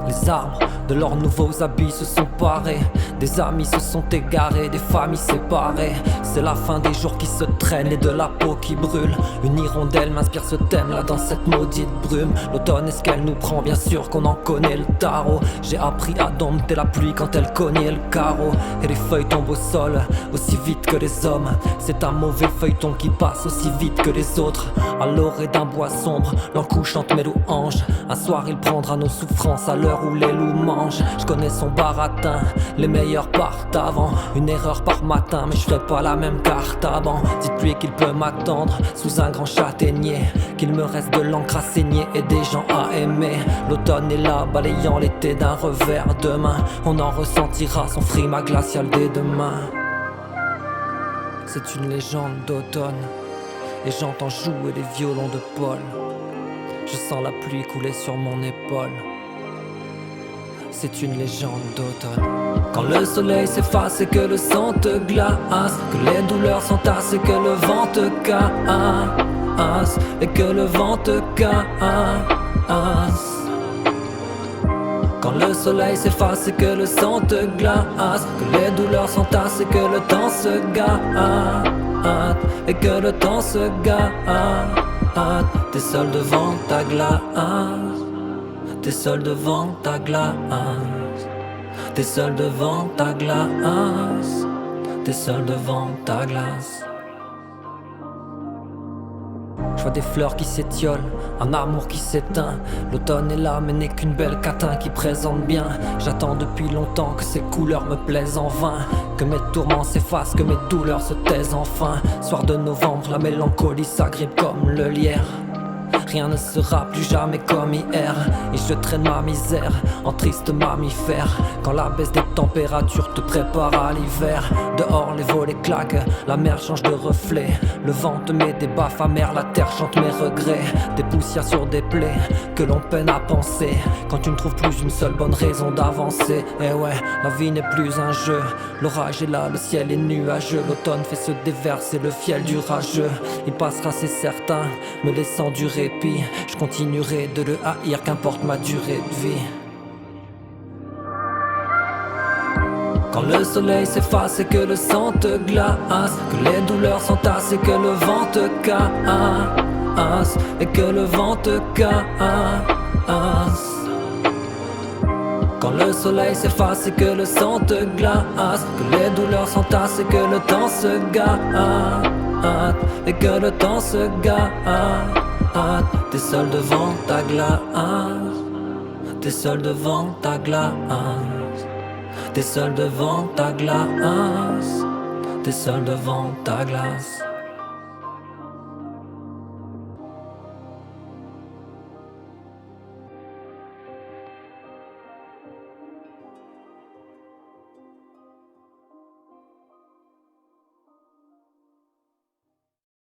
Les arbres de leurs nouveaux habits se sont parés. Des amis se sont égarés, des familles séparées. C'est la fin des jours qui se traînent et de la peau qui brûle. Une hirondelle m'inspire ce thème là dans cette maudite brume. L'automne, est-ce qu'elle nous prend? Bien sûr qu'on en connaît le tarot. J'ai appris à dompter la pluie quand elle cognait le carreau. Et les feuilles tombent au sol aussi vite que les hommes. C'est un mauvais feuilleton qui passe aussi vite que les autres. À l'orée d'un bois sombre, l'encou chante mes louanges. Un soir il prendra nos souffrances à l'heure où les loups mangent. Je connais son baratin, les meilleurs partent avant. Une erreur par matin, mais je ferai pas la même carte avant. Dites-lui qu'il peut m'attendre sous un grand châtaignier, qu'il me reste de l'encre à saigner et des gens à aimer. L'automne est là, balayant l'été d'un revers de main. On en ressentira son frima glacial dès demain. C'est une légende d'automne, et j'entends jouer les violons de Paul. Je sens la pluie couler sur mon épaule. C'est une légende d'automne. Quand le soleil s'efface et que le sang te glace, que les douleurs s'entassent et que le vent te casse, et que le vent te casse. Quand le soleil s'efface et que le sang te glace, que les douleurs s'entassent et que le temps se gâte, et que le temps se gâte. T'es seul devant ta glace, t'es seul devant ta glace, t'es seul devant ta glace, t'es seul devant ta glace. Je vois des fleurs qui s'étiolent, un amour qui s'éteint. L'automne est là mais n'est qu'une belle catin qui présente bien. J'attends depuis longtemps que ces couleurs me plaisent en vain, que mes tourments s'effacent, que mes douleurs se taisent enfin. Soir de novembre, la mélancolie s'agrippe comme le lierre. Rien ne sera plus jamais comme hier, et je traîne ma misère en triste mammifère. Quand la baisse des températures te prépare à l'hiver, dehors les volets claquent, la mer change de reflet. Le vent te met des baffes amères, la terre chante mes regrets. Des poussières sur des plaies que l'on peine à penser, quand tu ne trouves plus une seule bonne raison d'avancer. Et ouais, la vie n'est plus un jeu, l'orage est là, le ciel est nuageux. L'automne fait se déverser le fiel du rageux. Il passera c'est certain, me laissant du répit. Je continuerai de le haïr, qu'importe ma durée de vie. Quand le soleil s'efface et que le sang te glace, que les douleurs s'entassent et que le vent te casse, et que le vent te casse. Quand le soleil s'efface et que le sang te glace, que les douleurs s'entassent et que le temps se gâte, et que le temps se gâte. T'es seul devant ta glace, t'es seul devant ta glace, t'es seul devant ta glace, t'es seul devant ta glace.